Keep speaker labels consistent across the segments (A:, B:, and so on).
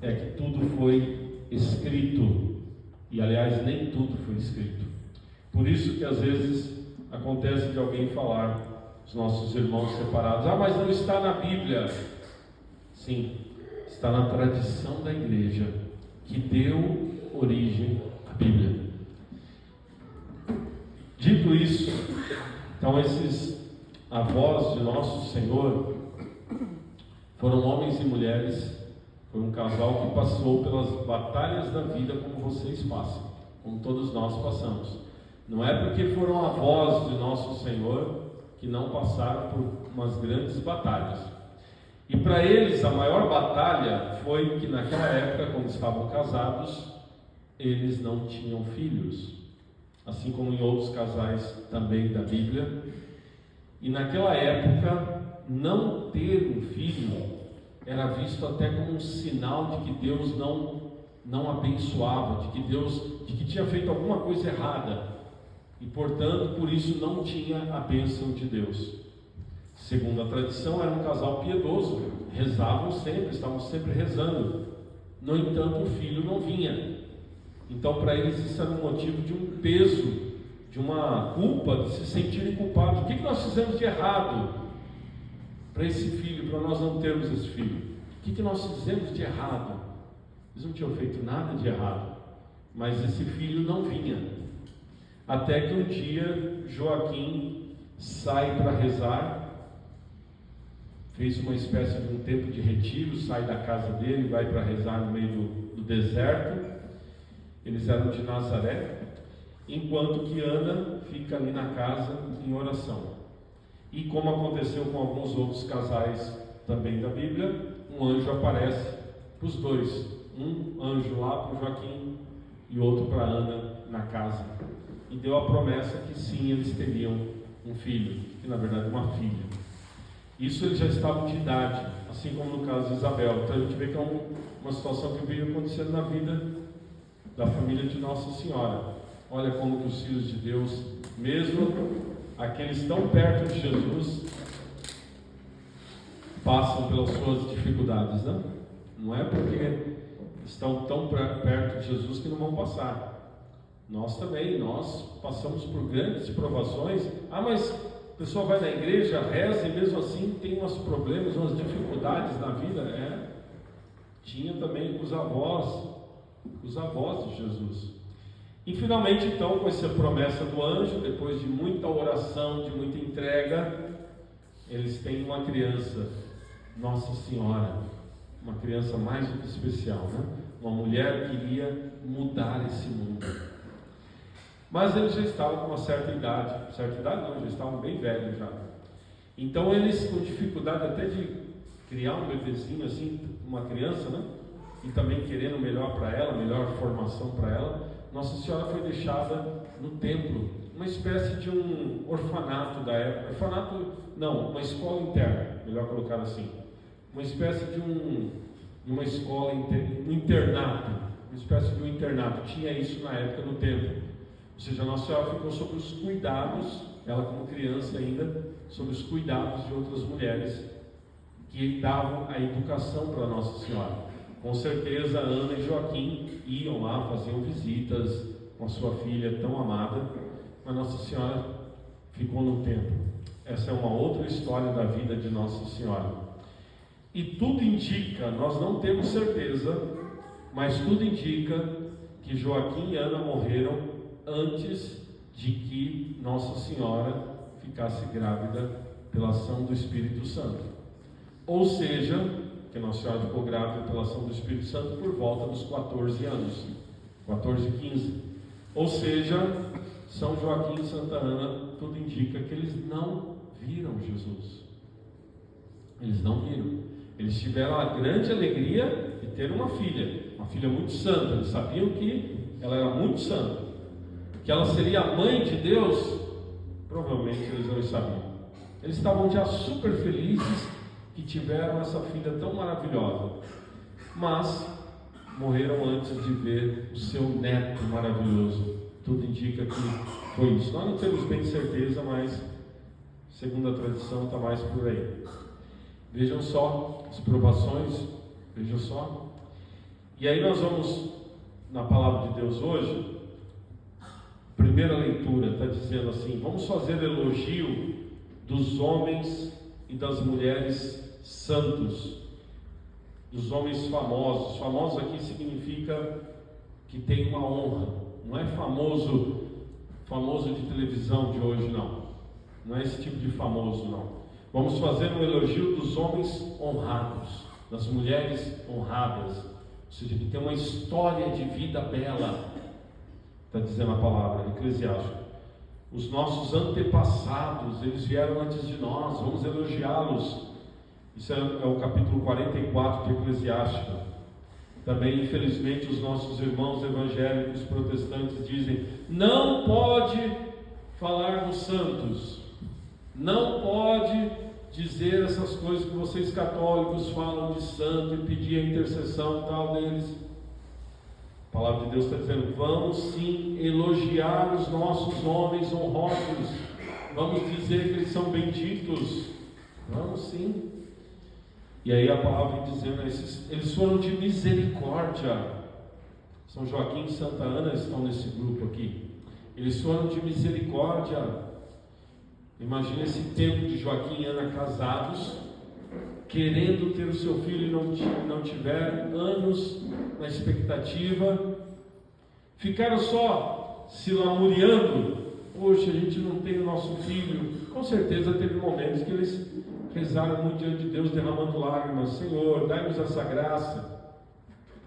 A: é que tudo foi escrito, e aliás nem tudo foi escrito. Por isso que às vezes acontece de alguém falar, os nossos irmãos separados, mas não está na Bíblia. Sim, está na tradição da igreja, que deu origem à Bíblia. Dito isso, então esses avós de nosso Senhor foram homens e mulheres, foi um casal que passou pelas batalhas da vida como vocês passam, como todos nós passamos. Não é porque foram avós de nosso Senhor que não passaram por umas grandes batalhas. E para eles a maior batalha foi que naquela época, quando estavam casados, eles não tinham filhos, assim como em outros casais também da Bíblia. E naquela época, não ter um filho era visto até como um sinal de que Deus não abençoava, de que tinha feito alguma coisa errada, e portanto por isso não tinha a bênção de Deus. Segundo a tradição, era um casal piedoso, rezavam sempre, estavam sempre rezando. No entanto, o filho não vinha. Então para eles isso era um motivo de um peso, de uma culpa, de se sentirem culpados. O que nós fizemos de errado para esse filho, para nós não termos esse filho? O que nós fizemos de errado? Eles não tinham feito nada de errado, mas esse filho não vinha. Até que um dia Joaquim sai para rezar, fez uma espécie de um tempo de retiro, sai da casa dele, vai para rezar no meio do deserto. Eles eram de Nazaré, enquanto que Ana fica ali na casa em oração. E como aconteceu com alguns outros casais também da Bíblia, um anjo aparece para os dois, um anjo lá para o Joaquim e outro para Ana na casa, e deu a promessa que sim, eles teriam um filho, que na verdade uma filha. Isso eles já estavam de idade, assim como no caso de Isabel. Então a gente vê que é uma situação que veio acontecendo na vida da família de Nossa Senhora. Olha como que os filhos de Deus, mesmo aqueles tão perto de Jesus, passam pelas suas dificuldades, né? Não é porque estão tão perto de Jesus que não vão passar. Nós também, nós passamos por grandes provações. Mas a pessoa vai na igreja, reza e mesmo assim tem uns problemas, umas dificuldades na vida. Tinha também com os avós de Jesus. E finalmente então, com essa promessa do anjo, depois de muita oração, de muita entrega, eles têm uma criança, Nossa Senhora, uma criança mais do que especial, né? Uma mulher que iria mudar esse mundo. Mas eles já estavam com uma certa idade não, já estavam bem velhos já. Então eles, com dificuldade até de criar um bebezinho assim, uma criança, né? E também querendo melhor para ela, melhor formação para ela, Nossa Senhora foi deixada no templo, uma espécie de um orfanato da época. Orfanato não, uma escola interna, melhor colocar assim, uma espécie de uma escola, um internato, uma espécie de um internato. Tinha isso na época no templo. Ou seja, Nossa Senhora ficou sob os cuidados, ela como criança ainda, sob os cuidados de outras mulheres que davam a educação para Nossa Senhora. Com certeza Ana e Joaquim iam lá, faziam visitas com a sua filha tão amada, mas Nossa Senhora ficou no templo. Essa é uma outra história da vida de Nossa Senhora. E tudo indica, nós não temos certeza, mas tudo indica que Joaquim e Ana morreram antes de que Nossa Senhora ficasse grávida pela ação do Espírito Santo. Ou seja, que Nossa Senhora ficou grávida pela ação do Espírito Santo por volta dos 14 anos, 14, 15. Ou seja, São Joaquim e Santa Ana, tudo indica que eles não viram Jesus. Eles não viram. Eles tiveram a grande alegria de ter uma filha muito santa. Eles sabiam que ela era muito santa, que ela seria a mãe de Deus. Provavelmente eles não sabiam. Eles estavam já super felizes que tiveram essa filha tão maravilhosa, mas morreram antes de ver o seu neto maravilhoso. Tudo indica que foi isso. Nós não temos bem certeza, mas segundo a tradição está mais por aí. Vejam só as provações, vejam só. E aí nós vamos, na palavra de Deus hoje, primeira leitura, está dizendo assim: vamos fazer elogio dos homens e das mulheres santos, dos homens famosos. Famoso aqui significa que tem uma honra, não é famoso de televisão de hoje, não é esse tipo de famoso, não. Vamos fazer um elogio dos homens honrados, das mulheres honradas, ou seja, que tem uma história de vida bela, está dizendo a palavra, Eclesiástico. Os nossos antepassados, eles vieram antes de nós, vamos elogiá-los. Isso é o capítulo 44 de Eclesiástico. Também, infelizmente, os nossos irmãos evangélicos protestantes dizem: não pode falar dos santos, não pode dizer essas coisas que vocês católicos falam de santo e pedir a intercessão e tal deles. A palavra de Deus está dizendo: vamos sim elogiar os nossos homens honrosos, vamos dizer que eles são benditos, vamos sim. E aí a palavra dizendo: eles foram de misericórdia. São Joaquim e Santa Ana estão nesse grupo aqui. Eles foram de misericórdia. Imagina esse tempo de Joaquim e Ana casados, querendo ter o seu filho e não tiveram, anos na expectativa, ficaram só se lamuriando: poxa, a gente não tem o nosso filho. Com certeza teve momentos que eles rezaram muito diante de Deus, derramando lágrimas: Senhor, dai-nos essa graça.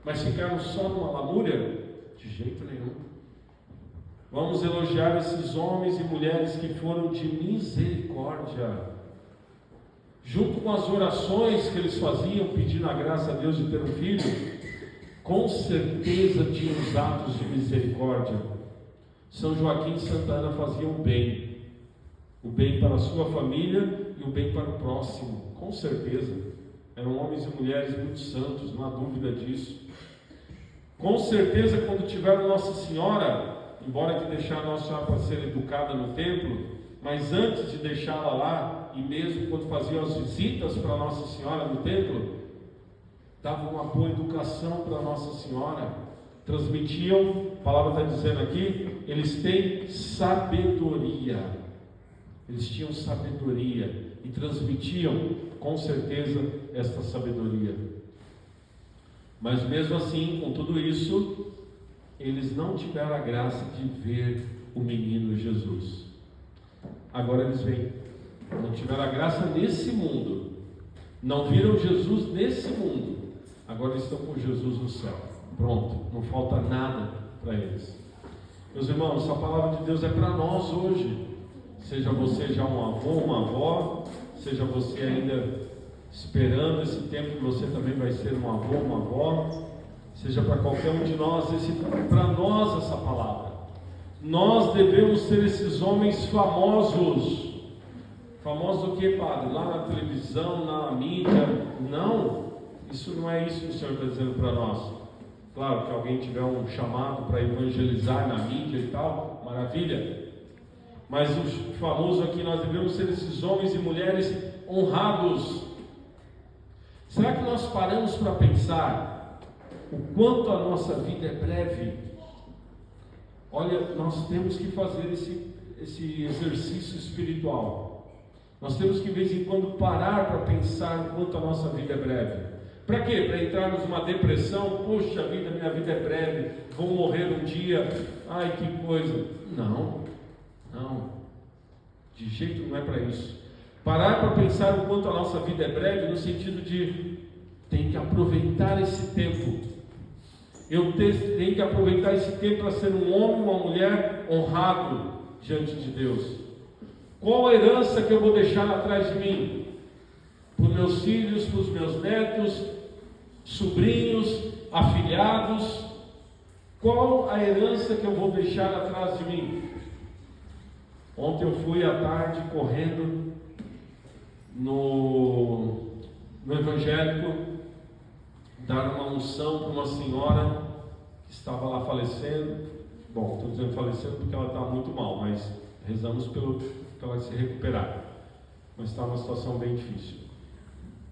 A: Mas ficaram só numa lamúria? De jeito nenhum. Vamos elogiar esses homens e mulheres que foram de misericórdia, junto com as orações que eles faziam, pedindo a graça a Deus de ter um filho. Com certeza tinham os atos de misericórdia. São Joaquim e Santa Ana faziam o bem para a sua família e o bem para o próximo, com certeza. Eram homens e mulheres muito santos, não há dúvida disso. Com certeza, quando tiveram Nossa Senhora, embora que deixar Nossa Senhora para ser educada no templo, mas antes de deixá-la lá, e mesmo quando faziam as visitas para Nossa Senhora no templo, davam uma boa educação para Nossa Senhora, transmitiam, a palavra está dizendo aqui, eles têm sabedoria, eles tinham sabedoria e transmitiam com certeza esta sabedoria. Mas mesmo assim, com tudo isso, eles não tiveram a graça de ver o menino Jesus. Agora eles veem. Não tiveram a graça nesse mundo, não viram Jesus nesse mundo, agora estão com Jesus no céu. Pronto, não falta nada para eles. Meus irmãos, a palavra de Deus é para nós hoje. Seja você já um avô, uma avó, seja você ainda esperando esse tempo que você também vai ser um avô, uma avó, seja para qualquer um de nós, para nós essa palavra. Nós devemos ser esses homens famosos. Famosos o que, padre? Lá na televisão, na mídia? Não, isso não é isso que o Senhor está dizendo para nós. Claro que alguém tiver um chamado para evangelizar na mídia e tal, maravilha. Mas o famoso aqui, nós devemos ser esses homens e mulheres honrados. Será que nós paramos para pensar o quanto a nossa vida é breve? Olha, nós temos que fazer esse exercício espiritual. Nós temos que de vez em quando parar para pensar o quanto a nossa vida é breve. Para quê? Para entrarmos numa depressão? Poxa vida, minha vida é breve, vou morrer um dia, ai que coisa. Não, de jeito não é para isso. Parar para pensar o quanto a nossa vida é breve, no sentido de tem que aproveitar esse tempo. Eu tenho que aproveitar esse tempo para ser um homem, uma mulher honrado diante de Deus. Qual a herança que eu vou deixar atrás de mim? Para os meus filhos, para os meus netos, sobrinhos, afilhados. Qual a herança que eu vou deixar atrás de mim? Ontem eu fui à tarde correndo no evangélico, dar uma unção para uma senhora que estava lá falecendo. Bom, estou dizendo falecendo porque ela está muito mal, mas rezamos para ela se recuperar. Mas está numa situação bem difícil.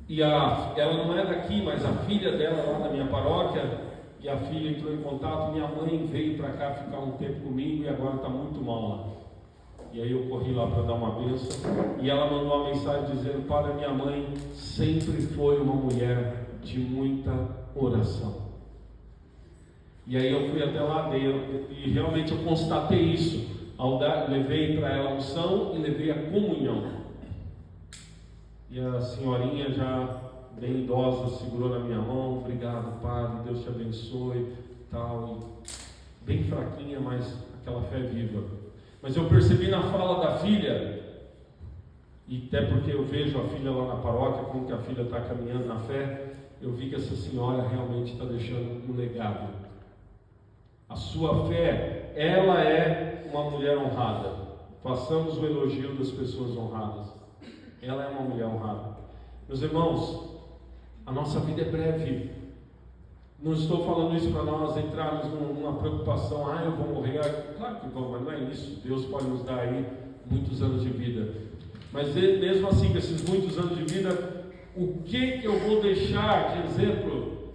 A: E ela não é daqui, mas a filha dela lá na minha paróquia e a filha entrou em contato, minha mãe veio para cá ficar um tempo comigo e agora está muito mal lá. E aí eu corri lá para dar uma bênção, e ela mandou uma mensagem dizendo: para minha mãe sempre foi uma mulher de muita oração. E aí eu fui até lá dentro, e realmente eu constatei isso, levei para ela a unção e levei a comunhão. E a senhorinha já bem idosa segurou na minha mão: obrigado, padre, Deus te abençoe, tal, e bem fraquinha, mas aquela fé viva. Mas eu percebi na fala da filha, e até porque eu vejo a filha lá na paróquia, como que a filha está caminhando na fé, eu vi que essa senhora realmente está deixando um legado. A sua fé, ela é uma mulher honrada. Façamos o elogio das pessoas honradas. Ela é uma mulher honrada. Meus irmãos, a nossa vida é breve. Não estou falando isso para nós entrarmos numa preocupação: eu vou morrer. Claro que vamos, mas não é isso. Deus pode nos dar aí muitos anos de vida. Mas mesmo assim, com esses muitos anos de vida, o que eu vou deixar de exemplo?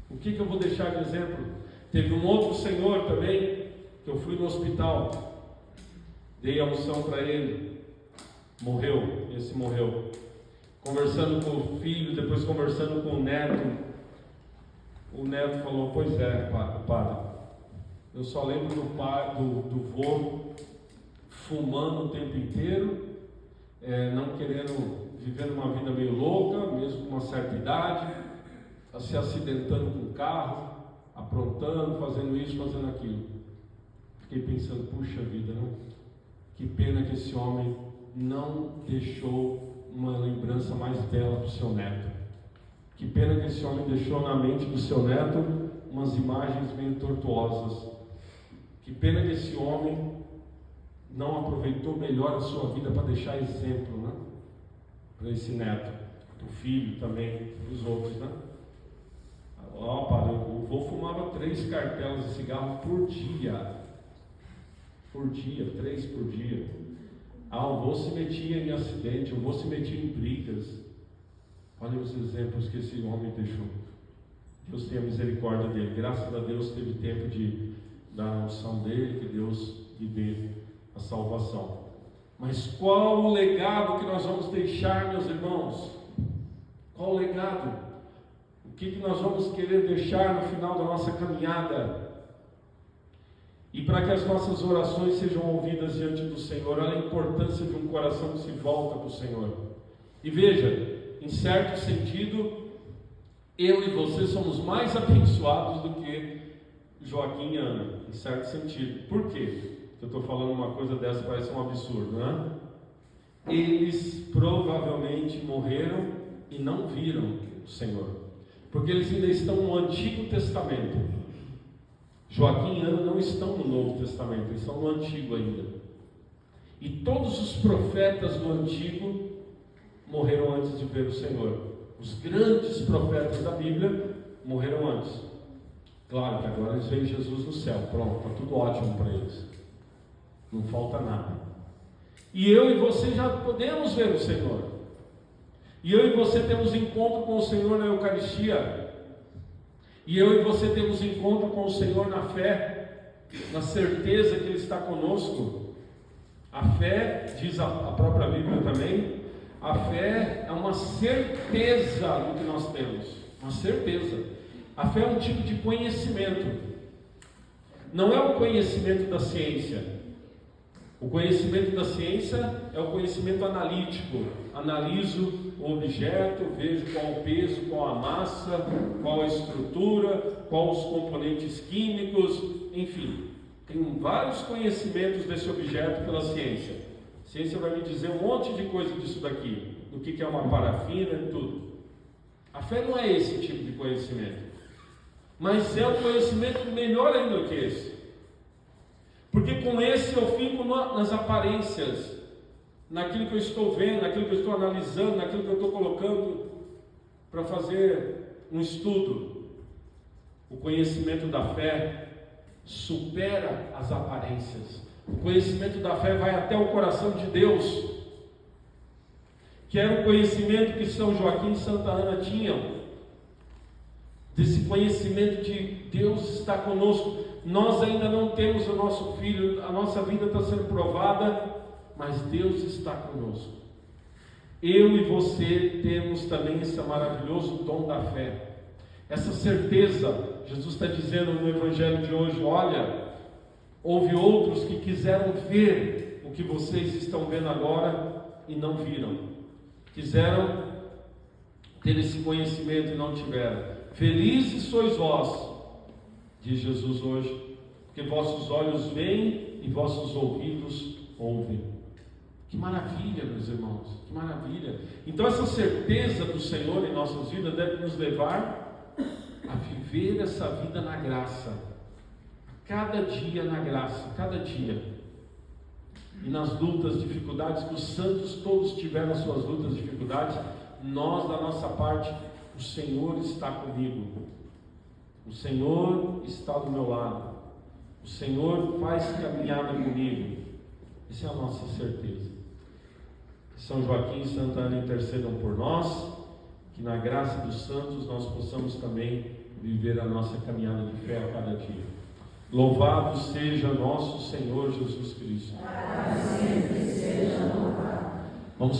A: O que eu vou deixar de exemplo? Teve um outro senhor também, que eu fui no hospital, dei a unção para ele, morreu, esse morreu. Conversando com o filho, depois conversando com o neto falou: pois é, padre, eu só lembro do vô fumando o tempo inteiro, não querendo, vivendo uma vida meio louca, mesmo com uma certa idade, se acidentando com o carro, aprontando, fazendo isso, fazendo aquilo. Fiquei pensando: puxa vida, né? Que pena que esse homem não deixou uma lembrança mais bela para o seu neto. Que pena que esse homem deixou na mente do seu neto umas imagens meio tortuosas. Que pena que esse homem não aproveitou melhor a sua vida para deixar exemplo, né? Para esse neto, o filho também, os outros, né? Padre, o vô fumava 3 cartelas de cigarro por dia. Por dia, 3 por dia. O vô se metia em acidente, o vô se metia em brigas. Olha os exemplos que esse homem deixou. Deus tenha misericórdia dele. Graças a Deus teve tempo de dar a unção dele, que Deus lhe dê a salvação. Mas qual o legado que nós vamos deixar, meus irmãos? Qual o legado? O que nós vamos querer deixar no final da nossa caminhada? E para que as nossas orações sejam ouvidas diante do Senhor, olha a importância de um coração que se volta para o Senhor. E veja, em certo sentido, eu e você somos mais abençoados do que Joaquim e Ana, em certo sentido. Por quê? Eu estou falando uma coisa dessa, parece um absurdo, né? Eles provavelmente morreram e não viram o Senhor, porque eles ainda estão no Antigo Testamento. Joaquim e Ana não estão no Novo Testamento, eles estão no Antigo ainda. E todos os profetas do Antigo morreram antes de ver o Senhor. Os grandes profetas da Bíblia morreram antes. Claro que agora eles veem Jesus no céu, pronto, está tudo ótimo para eles, não falta nada. E eu e você já podemos ver o Senhor, e eu e você temos encontro com o Senhor na Eucaristia, e eu e você temos encontro com o Senhor na fé, na certeza que Ele está conosco. A fé, diz a própria Bíblia também, a fé é uma certeza do que nós temos, uma certeza. A fé é um tipo de conhecimento, não é o conhecimento da ciência. O conhecimento da ciência é o conhecimento analítico. Analiso o objeto, vejo qual o peso, qual a massa, qual a estrutura, quais os componentes químicos, enfim. Tem vários conhecimentos desse objeto pela ciência. A ciência vai me dizer um monte de coisa disso daqui, do que é uma parafina e tudo. A fé não é esse tipo de conhecimento, mas é um conhecimento melhor ainda do que esse, porque com esse eu fico nas aparências, naquilo que eu estou vendo, naquilo que eu estou analisando, naquilo que eu estou colocando para fazer um estudo. O conhecimento da fé supera as aparências. O conhecimento da fé vai até o coração de Deus, que era o conhecimento que São Joaquim e Santa Ana tinham. desse conhecimento de Deus está conosco. Nós ainda não temos o nosso filho, a nossa vida está sendo provada, mas Deus está conosco. Eu e você temos também esse maravilhoso dom da fé, essa certeza. Jesus está dizendo no Evangelho de hoje: olha, houve outros que quiseram ver o que vocês estão vendo agora e não viram, quiseram ter esse conhecimento e não tiveram. Felizes sois vós, diz Jesus hoje, porque vossos olhos veem e vossos ouvidos ouvem. Que maravilha, meus irmãos, que maravilha. Então essa certeza do Senhor em nossas vidas deve nos levar a viver essa vida na graça, cada dia na graça, cada dia. E nas lutas, dificuldades, que os santos todos tiveram as suas lutas, dificuldades, nós da nossa parte, o Senhor está comigo, o Senhor está do meu lado, o Senhor faz caminhada comigo. Essa é a nossa certeza. São Joaquim e Santa Ana intercedam por nós, que na graça dos santos nós possamos também viver a nossa caminhada de fé a cada dia. Louvado seja nosso Senhor Jesus Cristo.
B: Para sempre seja louvado.